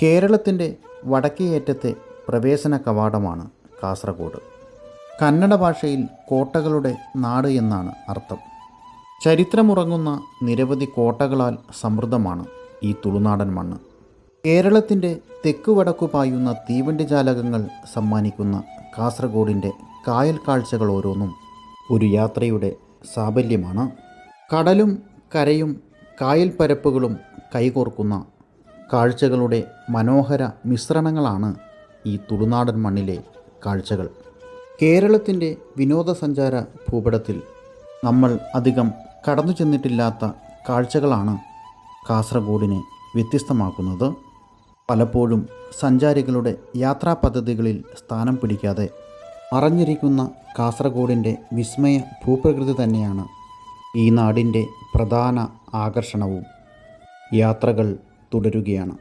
കേരളത്തിൻ്റെ വടക്കേയറ്റത്തെ പ്രവേശന കവാടമാണ് കാസർഗോഡ്. കന്നഡ ഭാഷയിൽ കോട്ടകളുടെ നാട് എന്നാണ് അർത്ഥം. ചരിത്രമുറങ്ങുന്ന നിരവധി കോട്ടകളാൽ സമൃദ്ധമാണ് ഈ തുളുനാടൻ മണ്ണ്. കേരളത്തിൻ്റെ തെക്കുവടക്കു പായുന്ന തീവണ്ടി ജാലകങ്ങൾ സമ്മാനിക്കുന്ന കാസർഗോഡിൻ്റെ കായൽ കാഴ്ചകൾ ഓരോന്നും ഒരു യാത്രയുടെ സാഫല്യമാണ്. കടലും കരയും കായൽ പരപ്പുകളും കൈകോർക്കുന്ന കാഴ്ചകളുടെ മനോഹര മിശ്രണങ്ങളാണ് ഈ തുളുനാടൻ മണ്ണിലെ കാഴ്ചകൾ. കേരളത്തിൻ്റെ വിനോദസഞ്ചാര ഭൂപടത്തിൽ നമ്മൾ അധികം കടന്നു ചെന്നിട്ടില്ലാത്ത കാഴ്ചകളാണ് കാസർഗോഡിനെ വ്യത്യസ്തമാക്കുന്നത്. പലപ്പോഴും സഞ്ചാരികളുടെ യാത്രാ പദ്ധതികളിൽ സ്ഥാനം പിടിക്കാതെ മറഞ്ഞിരിക്കുന്ന കാസർഗോഡിൻ്റെ വിസ്മയ ഭൂപ്രകൃതി തന്നെയാണ് ഈ നാടിൻ്റെ പ്രധാന ആകർഷണവും. യാത്രകൾ തുടരുകയാണ്.